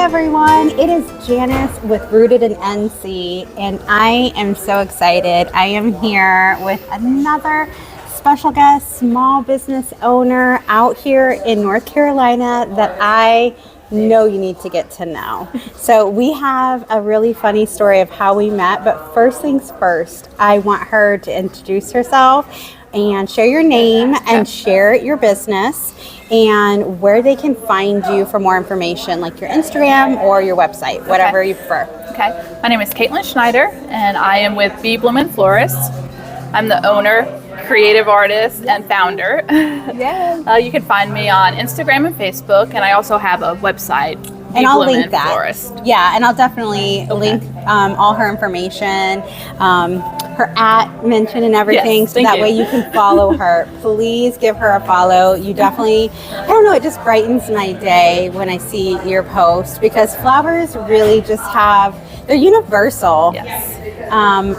everyone, it is Janice with Rooted in NC, and I am so excited. I am here with another special guest, small business owner out here in North Carolina that I know you need to get to know. So we have a really funny story of how we met, but first things first, I want her to introduce herself and share your name and share your business and where they can find you for more information, like your Instagram or your website, whatever you prefer. Okay. My name is Katelyn Schneider, and I am with Bee Bloomin Florist. I'm the owner, creative artist, and founder. Yes. You can find me on Instagram and Facebook, and I also have a website, And I'll link Bloomin that. Florist. Yeah, and I'll definitely link all her information, her mention and everything, Yes, so that way you can follow her. Please give her a follow. You definitely, I don't know, it just brightens my day when I see your post, because flowers really just they're universal. Yes.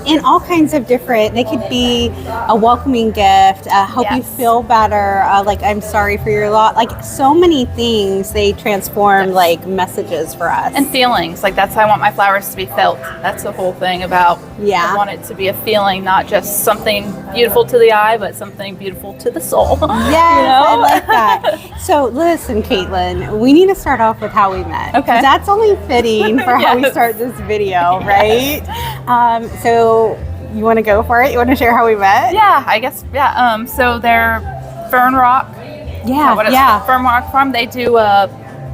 In all kinds of different, they could be a welcoming gift, help you feel better, like I'm sorry for your loss, like so many things. They transform like messages for us. And feelings, like that's how I want my flowers to be felt. That's the whole thing about, I want it to be a feeling, not just something beautiful to the eye, but something beautiful to the soul. Yes, I like that. So listen, Katelyn, we need to start off with how we met. Okay. That's only fitting for how we start this video, right? So you want to go for it? You want to share how we met? Yeah, I guess, so they're Fern Rock. Fern Rock Farm. They do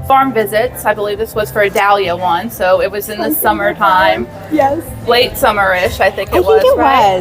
farm visits. I believe this was for a Dahlia one, so it was in the summertime. Yes. Late summer-ish, I think it was.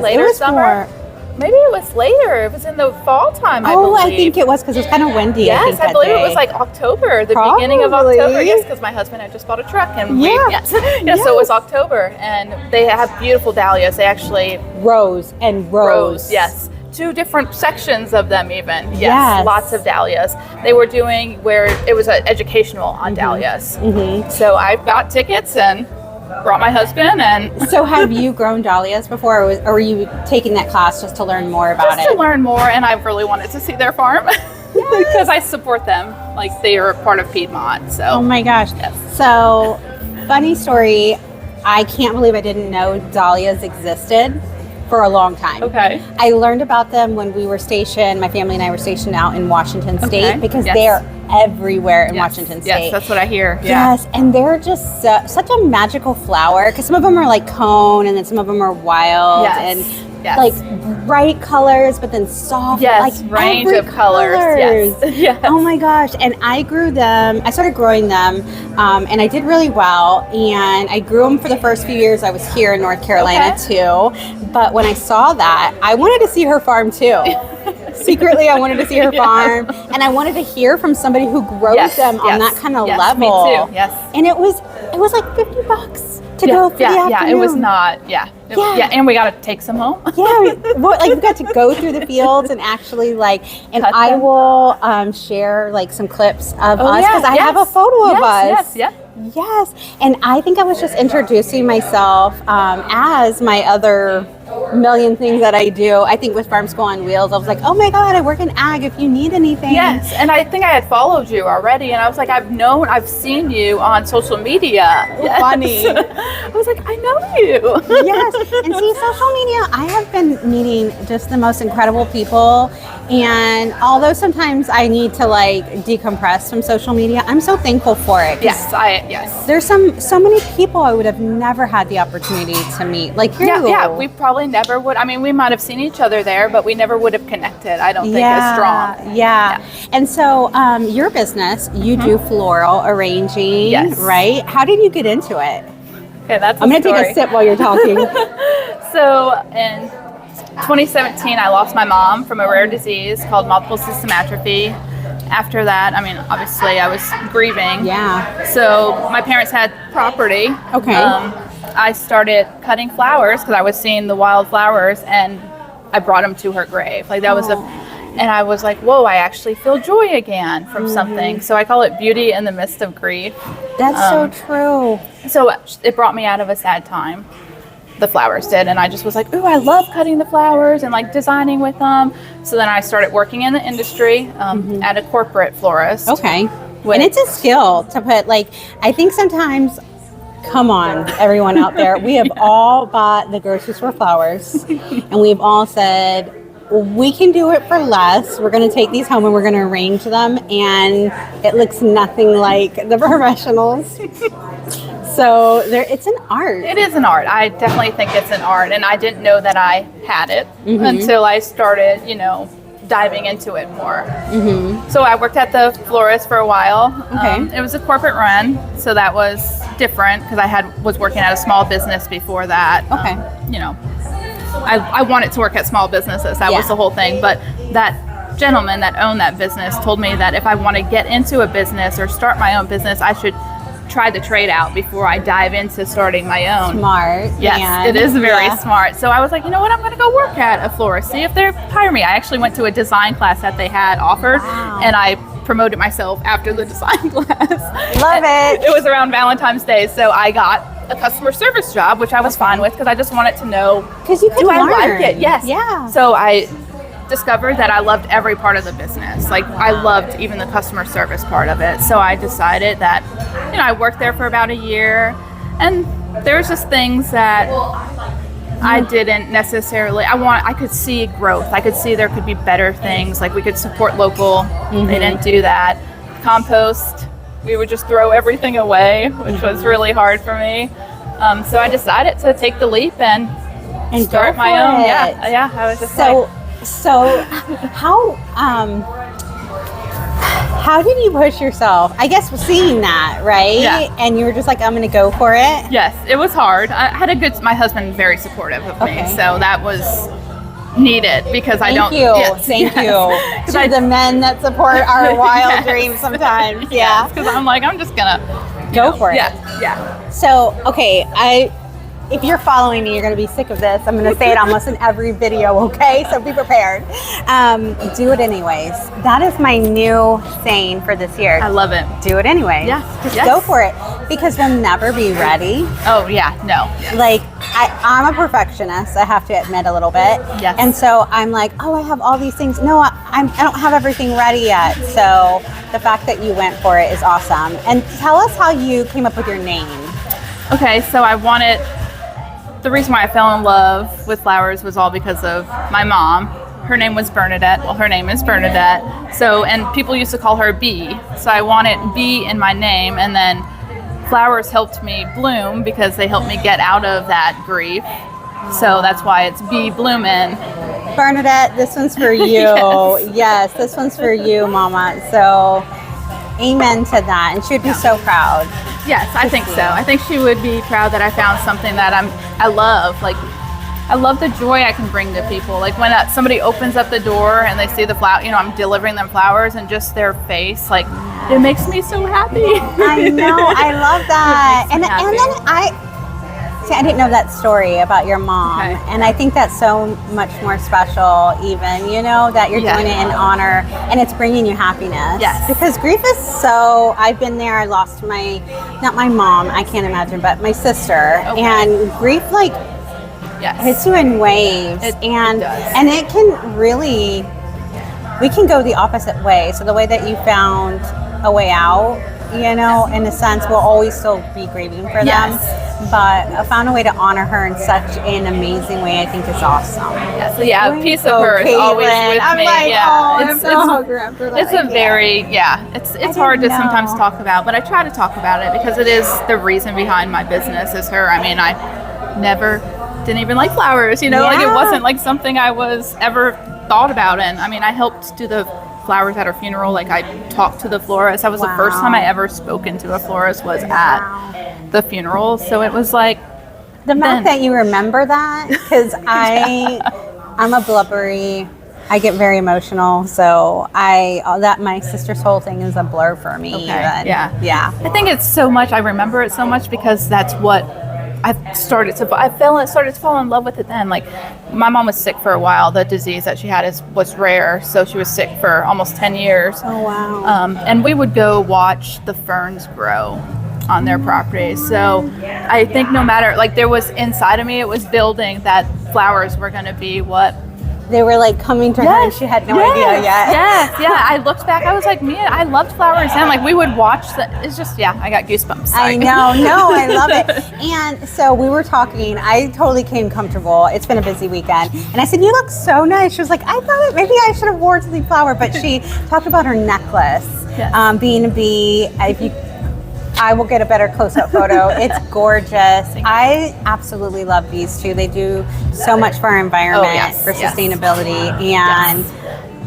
Later it was summer. Maybe it was later. It was in the fall time, I believe. I think it was, because it was kind of windy. Yes, I believe it was like October, the beginning of October. Yes, because my husband had just bought a truck, and so it was October, and they have beautiful dahlias. They actually rows and rows. Yes. 2 different sections of them even. Yes. Lots of dahlias. They were doing where it was educational on dahlias. Mm-hmm. So I got tickets and brought my husband. And so have you grown dahlias before, or were you taking that class just to learn more about it? Just to learn more, and I really wanted to see their farm because I support them. Like, they are part of Piedmont. So. Oh my gosh. Yes. So, funny story, I can't believe I didn't know dahlias existed for a long time. Okay. I learned about them when we were stationed, my family and I were stationed out in Washington State, because they're everywhere in Washington State. Yes, that's what I hear. Yes, and they're just such a magical flower, because some of them are like cone, and then some of them are wild, and like bright colors, but then soft, like range of colors. Yes. Oh my gosh. And I grew them, I started growing them, and I did really well, and I grew them for the first few years I was here in North Carolina too. But when I saw that, I wanted to see her farm too. Secretly, I wanted to see her farm, and I wanted to hear from somebody who grows them on that kind of level. Me too. Yes. And it was like $50 to go for the afternoon. Yeah, it was not. And we got to take some home. We got to go through the fields and actually and I will share like some clips of us, because I have a photo of us. Yes, and I think I was just introducing myself as my other million things that I do. I think with Farm School on Wheels, I was like, oh my God, I work in ag, if you need anything. Yes, and I think I had followed you already, and I was like, I've seen you on social media. Yes. Funny. I was like, I know you. Yes, and see, social media, I have been meeting just the most incredible people, and although sometimes I need to like decompress from social media, I'm so thankful for it. Yes. There's so many people I would have never had the opportunity to meet, like you. Yeah, we probably never would. I mean, we might have seen each other there, but we never would have connected, I don't think, as strong. Yeah. And so your business, you do floral arranging, right? How did you get into it? Okay, that's I'm going to take a sip while you're talking. So in 2017, I lost my mom from a rare disease called multiple system atrophy. After that, I mean, obviously I was grieving. Yeah. So my parents had property. Okay. I started cutting flowers because I was seeing the wild flowers, and I brought them to her grave. Like that was and I was like, whoa, I actually feel joy again from something. So I call it beauty in the midst of grief. That's so true. So it brought me out of a sad time. The flowers did, and I just was like, ooh, I love cutting the flowers and like designing with them. So then I started working in the industry at a corporate florist. Okay. And it's a skill to put, like, I think sometimes, come on, everyone out there, we have all bought the grocery store flowers, and we've all said, we can do it for less. We're going to take these home and we're going to arrange them, and it looks nothing like the professionals. So it's an art. It is an art. I definitely think it's an art, and I didn't know that I had it until I started, diving into it more. So I worked at the florist for a while. It was a corporate run, so that was different because I was working at a small business before that. I wanted to work at small businesses. That was the whole thing. But that gentleman that owned that business told me that if I want to get into a business or start my own business, I should try the trade out before I dive into starting my own. Smart. Yes, man. It is very smart. So I was like, you know what, I'm going to go work at a florist, see if they hire me. I actually went to a design class that they had offered, and I promoted myself after the design class. Love it. It was around Valentine's Day, so I got a customer service job, which I was fine with because I just wanted to know, because you could do learn. I like it? Yes. Yeah. So I discovered that I loved every part of the business. Like, I loved even the customer service part of it. So I decided that, I worked there for about a year, and there's just things that I didn't necessarily, I could see growth. I could see there could be better things, like we could support local. They didn't do that. Compost, we would just throw everything away, which was really hard for me. So I decided to take the leap and start my own. Yeah. I was just So how did you push yourself? I guess seeing that, right? Yeah. And you were just like, I'm going to go for it? Yes, it was hard. I had my husband very supportive of me, so that was needed because Thank you. To the men that support our wild dreams sometimes. Yeah. Because I'm like, I'm just going to go for it. Yeah. So, okay, if you're following me, you're going to be sick of this. I'm going to say it almost in every video, okay? So be prepared. Do it anyways. That is my new saying for this year. I love it. Do it anyways. Yeah. Just go for it. Because we'll never be ready. Oh, yeah. No. Like, I'm a perfectionist, I have to admit a little bit. Yes. And so I'm like, I have all these things. No, I don't have everything ready yet. So the fact that you went for it is awesome. And tell us how you came up with your name. Okay, so the reason why I fell in love with flowers was all because of my mom. Her name was Bernadette. Well, her name is Bernadette. So, and people used to call her Bee. So I wanted Bee in my name, and then flowers helped me bloom because they helped me get out of that grief. So that's why it's Bee Bloomin. Bernadette, this one's for you. Yes, this one's for you, Mama. So amen to that. And she would be so proud. Yes, I think so. I think she would be proud that I found something that I love. Like, I love the joy I can bring to people. Like when somebody opens up the door and they see the flower, I'm delivering them flowers, and just their face, like, it makes me so happy. I know, I love that. And then I didn't know that story about your mom. Okay. And I think that's so much more special even, that you're doing it in honor and it's bringing you happiness. Yes. Because grief is I've been there. I lost not my mom, I can't imagine, but my sister. Okay. And grief hits you in waves. It and does. And it can really, we can go the opposite way. So the way that you found a way out, in a sense, we'll always still be grieving for them. But I found a way to honor her in such an amazing way. I think is awesome. So a piece of her is always with I'm me. Like, it's a idea. very it's hard to sometimes talk about, but I try to talk about it because it is the reason behind my business is her. I mean, I didn't even like flowers, like it wasn't like something I was ever thought about. And I mean, I helped do the flowers at her funeral. Like, I talked to the florist. That was the first time I ever spoken to a florist was at the funeral. So it was like the fact that you remember that, because I'm a blubbery, I get very emotional, so my sister's whole thing is a blur for me. Okay. I think it's so much, I remember it so much because that's what I started to fall in love with it then. Like, my mom was sick for a while. The disease that she had was rare, so she was sick for almost 10 years. Oh, wow. And we would go watch the ferns grow on their property. So I think no matter, there was inside of me, it was building that flowers were going to be what they were like coming to her and she had no idea yet. Yes, yeah. I looked back. I was like, man, I loved flowers. And like we would watch it's just, I got goosebumps. Sorry. I know. No, I love it. And so we were talking. I totally came comfortable. It's been a busy weekend. And I said, you look so nice. She was like, I thought maybe I should have worn something flower. But she talked about her necklace, being a bee. I will get a better close-up photo. It's gorgeous. I absolutely love bees too. They do so much for our environment, for sustainability. And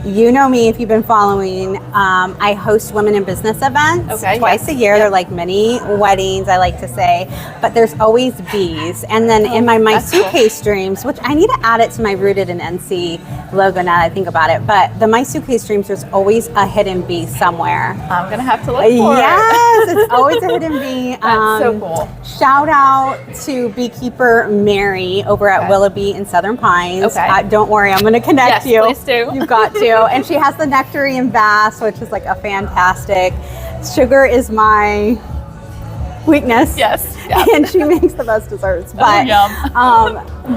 you know me, if you've been following, I host women in business events twice a year. They're like mini weddings, I like to say, but there's always bees. And then in my suitcase dreams, which I need to add it to my Rooted in NC logo now that I think about it, but my suitcase dreams, there's always a hidden bee somewhere. I'm gonna have to look for it. Yes, it's always a hidden bee. That's so cool. Shout out to beekeeper Mary over at Willoughby in Southern Pines. Don't worry, I'm gonna connect you. Yes, please do. You've got to. And she has the nectarine bass, which is like a fantastic. Sugar is my weakness. Yes. And she makes the best desserts. But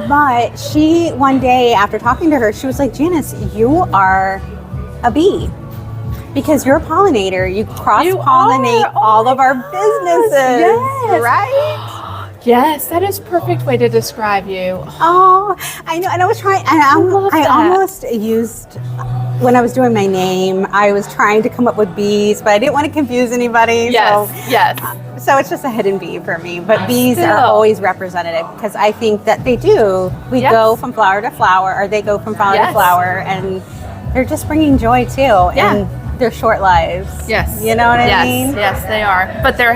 but she one day after talking to her, she was like, Janice, you are a bee. Because you're a pollinator. You cross-pollinate all of our businesses. Right? Yes, that is a perfect way to describe you. Oh, I know. And I was trying, and I almost used, when I was doing my name, I was trying to come up with bees, but I didn't want to confuse anybody. So it's just a hidden bee for me. But bees are always representative because I think that they do. We go from flower to flower, or they go from flower to flower, and they're just bringing joy too. And they're short lives. Yes. You know what I mean? Yes, they are. But they're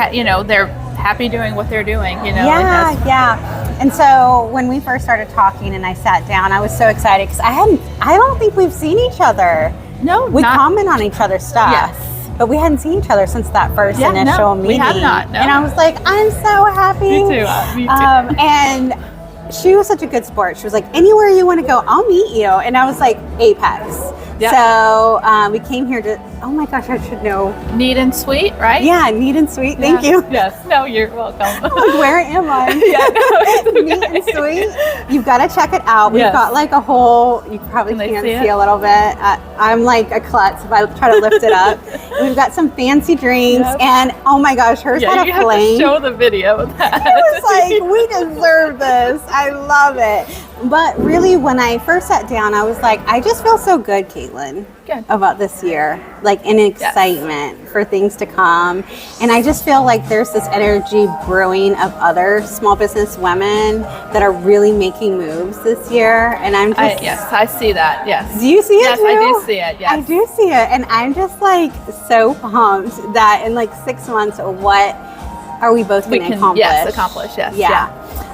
happy doing what they're doing, And so when we first started talking and I sat down, I was so excited because I don't think we've seen each other. No, we comment on each other's stuff, but we hadn't seen each other since that first initial meeting. We have not. No. And I was like, I'm so happy. Me too. And she was such a good sport. She was like, anywhere you want to go, I'll meet you. And I was like, Apex. So we came here to, oh my gosh, I should know. Neat and Sweet, right? Yeah, Neat and Sweet. Thank you. Yes. No, you're welcome. Like, where am I? Neat and Sweet. You've got to check it out. We've got like a whole, you probably can't see a little bit. I'm like a klutz if I try to lift it up. We've got some fancy drinks and oh my gosh, hers had a flame. You have to show the video of that. It was like, we deserve this. I love it. But really, when I first sat down, I was like, I just feel so good, Katelyn, about this year, like an excitement for things to come. And I just feel like there's this energy brewing of other small business women that are really making moves this year. And I'm just... I see that, yes. Do you see it too? Yes, I do see it, yes. I do see it. And I'm just like so pumped that in like 6 months, what are we both going to accomplish? Yes, accomplish, yes.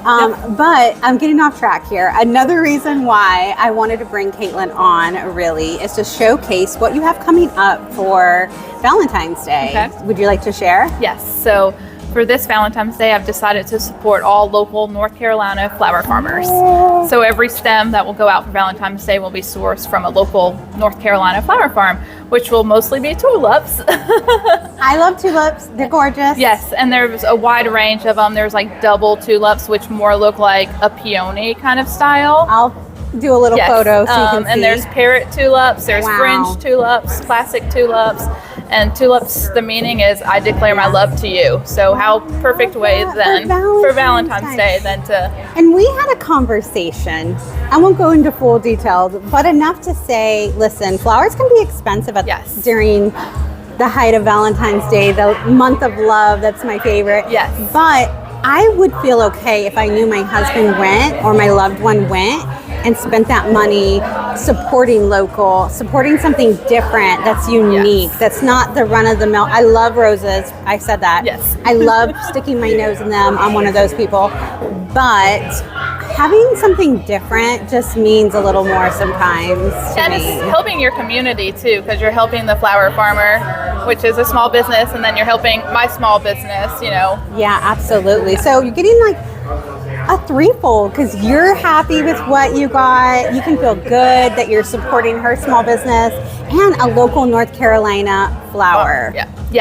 But I'm getting off track here. Another reason why I wanted to bring Katelyn on really is to showcase what you have coming up for Valentine's Day. Okay. Would you like to share? Yes. So for this Valentine's Day, I've decided to support all local North Carolina flower farmers. So every stem that will go out for Valentine's Day will be sourced from a local North Carolina flower farm, which will mostly be tulips. I love tulips. They're gorgeous. Yes, and there's a wide range of them. There's like double tulips, which more look like a peony kind of style. I'll do a little photo so you can see. And there's parrot tulips, there's fringe tulips, classic tulips. And tulips, the meaning is I declare my love to you. So how perfect way then for Valentine's Day than to... And we had a conversation. I won't go into full details, but enough to say, listen, flowers can be expensive during the height of Valentine's Day, the month of love. That's my favorite. Yes. But I would feel okay if I knew my husband went or my loved one went and spent that money supporting local, supporting something different that's unique, that's not the run-of-the-mill. I love roses. I said that. Yes. I love sticking my nose in them. I'm one of those people. But having something different just means a little more sometimes to me. It's helping your community too, because you're helping the flower farmer, which is a small business, and then you're helping my small business, Yeah, absolutely. So you're getting like a threefold, because you're happy with what you got. You can feel good that you're supporting her small business and a local North Carolina flower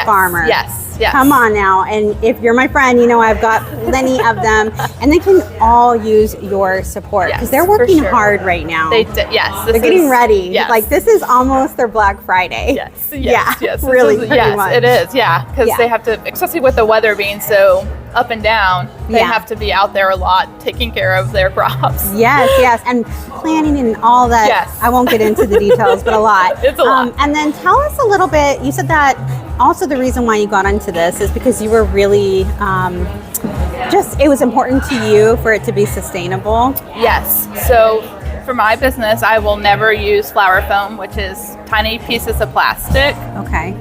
farmer. Yes. Come on now. And if you're my friend, you know I've got plenty of them, and they can all use your support because they're working hard right now. They're getting ready. Yes. Like, this is almost their Black Friday. Yes. Really, pretty much. It is. Yeah, because they have to, especially with the weather being so up and down, they have to be out there a lot taking care of their crops. Yes, and planning and all that. Yes. I won't get into the details, but a lot. It's a lot. And then tell us a little bit, you said that also the reason why you got into this is because you were really, it was important to you for it to be sustainable. Yes. So for my business, I will never use flower foam, which is tiny pieces of plastic. Okay.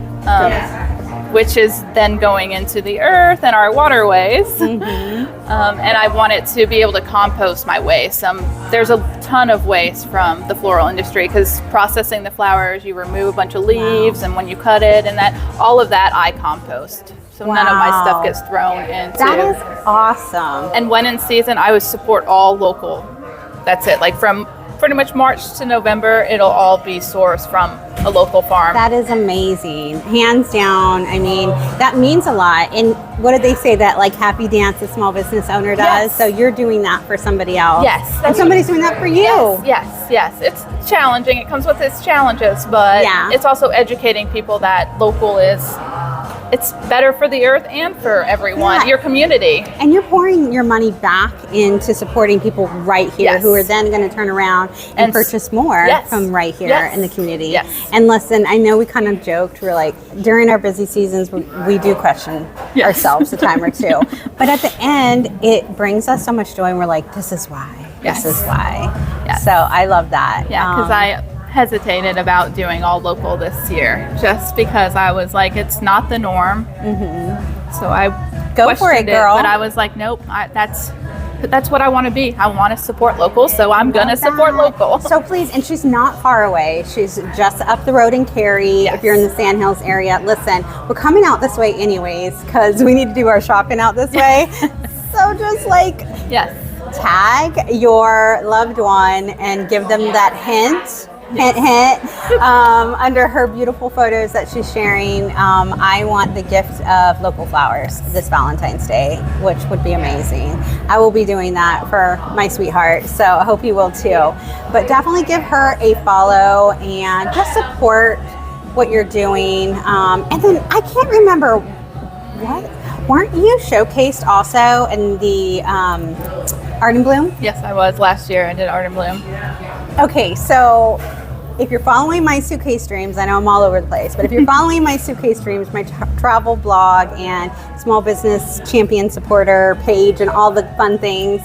Which is then going into the earth and our waterways. And I want it to be able to compost my waste. There's a ton of waste from the floral industry because processing the flowers, you remove a bunch of leaves, and when you cut it, and all of that I compost. So none of my stuff gets thrown into. That is awesome. And when in season, I would support all local. That's it. Like from pretty much March to November, it'll all be sourced from a local farm. That is amazing. Hands down. I mean, that means a lot. And what did they say that like happy dance a small business owner does? Yes. So you're doing that for somebody else. Yes. And somebody's doing that for you. Yes. It's challenging. It comes with its challenges, but it's also educating people that local it's better for the earth and for everyone, your community. And you're pouring your money back into supporting people right here who are then going to turn around and purchase more from right here in the community. Yes. And listen, I know we kind of joked, we're like, during our busy seasons, we do question ourselves a time or two. But at the end, it brings us so much joy, and we're like, this is why. This is why. Yes. So I love that. Yeah, because I hesitated about doing all local this year just because I was like, it's not the norm. So I go for it, girl. But I was like, nope, that's what I want to be. I want to support local, so I'm gonna support local. So please, and she's not far away. She's just up the road in Cary. If you're in the Sand Hills area, listen, we're coming out this way anyways because we need to do our shopping out this way. So just like tag your loved one and give them that hint under her beautiful photos that she's sharing. I want the gift of local flowers this Valentine's Day, which would be amazing. I will be doing that for my sweetheart, so I hope you will too. But definitely give her a follow and just support what you're doing. And then I can't remember, weren't you showcased also in the Art and Bloom? Yes, I was. Last year I did Art and Bloom. Okay, so if you're following my suitcase dreams, I know I'm all over the place, but if you're following my suitcase dreams, my travel blog and small business champion supporter page and all the fun things,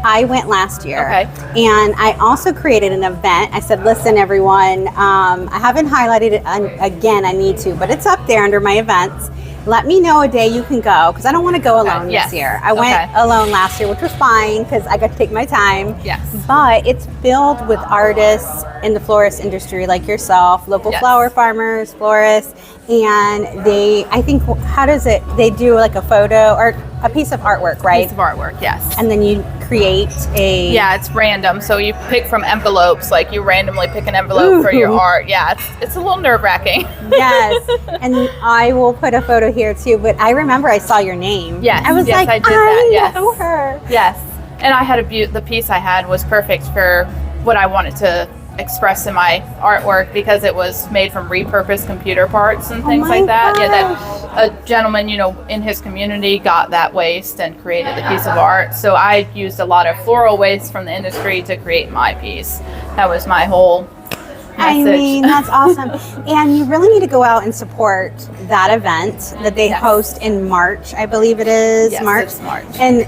I went last year. And I also created an event. I said, listen, everyone, I haven't highlighted it again, I need to, but it's up there under my events. Let me know a day you can go, because I don't want to go alone this year. I went alone last year, which was fine because I got to take my time. But it's filled with artists in the florist industry like yourself, local flower farmers, florists, and they do like a photo or a piece of artwork, right? Piece of artwork, yes. And then you create a... Yeah, it's random. So you pick from envelopes, like you randomly pick an envelope for your art. Yeah, it's a little nerve-wracking. Yes, and I will put a photo here too, but I remember I saw your name. Yes, I was like, I did that. I know her. Yes, and I had the piece I had was perfect for what I wanted to express in my artwork because it was made from repurposed computer parts and things like that. Yeah, that a gentleman, in his community got that waste and created the piece of art. So I used a lot of floral waste from the industry to create my piece. That was my whole message. I mean, that's awesome. And you really need to go out and support that event that they host in March, I believe it is. Yes, March. It's March. And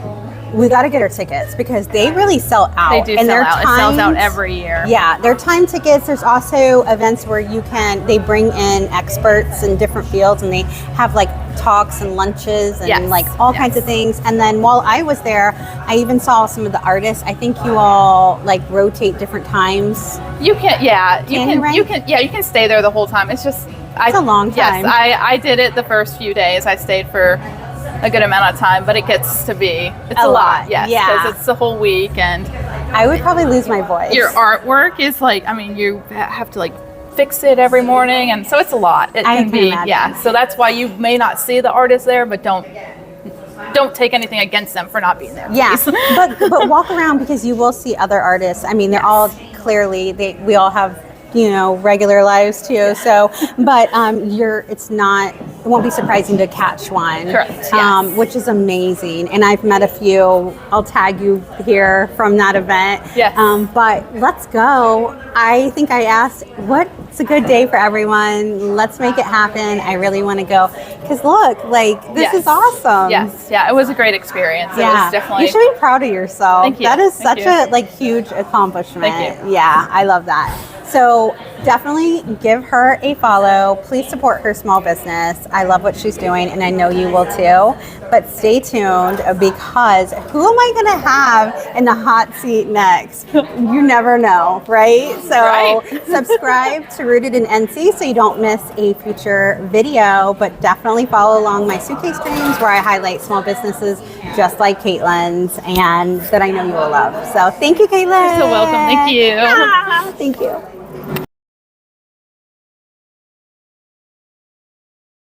we got to get our tickets because they really sell out. They do sell out. It sells out every year. Yeah, they're time tickets. There's also events where they bring in experts in different fields, and they have like talks and lunches and like all kinds of things. And then while I was there, I even saw some of the artists. I think you all like rotate different times. You can, you can stay there the whole time. It's just it's a long time. Yes, I did it the first few days. I stayed for a good amount of time, but it gets to be, it's a lot. Yes, yeah. because it's the whole week, and I would probably lose my voice. your artwork is like, I mean, you have to like fix it every morning, and so it's a lot. It I can can be, imagine. yeah. So that's why you may not see the artist there, but don't take anything against them for not being there. Yeah, please. but walk around because you will see other artists. I mean, they're all clearly we all have regular lives too. So, but it won't be surprising to catch one. Correct. Yes. Which is amazing. And I've met a few. I'll tag you here from that event. Yes. But let's go. I think I asked, what's a good day for everyone? Let's make it happen. I really want to go because look, like this is awesome. Yes. Yeah. It was a great experience. Yeah. It was definitely. You should be proud of yourself. Thank you. That is Thank such you. a huge accomplishment. Thank you. Yeah, I love that. So definitely give her a follow. Please support her small business. I love what she's doing, and I know you will too. But stay tuned because who am I going to have in the hot seat next? You never know, right? So subscribe to Rooted in NC so you don't miss a future video. But definitely follow along my suitcase dreams where I highlight small businesses just like Katelyn's and that I know you will love. So thank you, Katelyn. You're so welcome. Thank you. Thank you.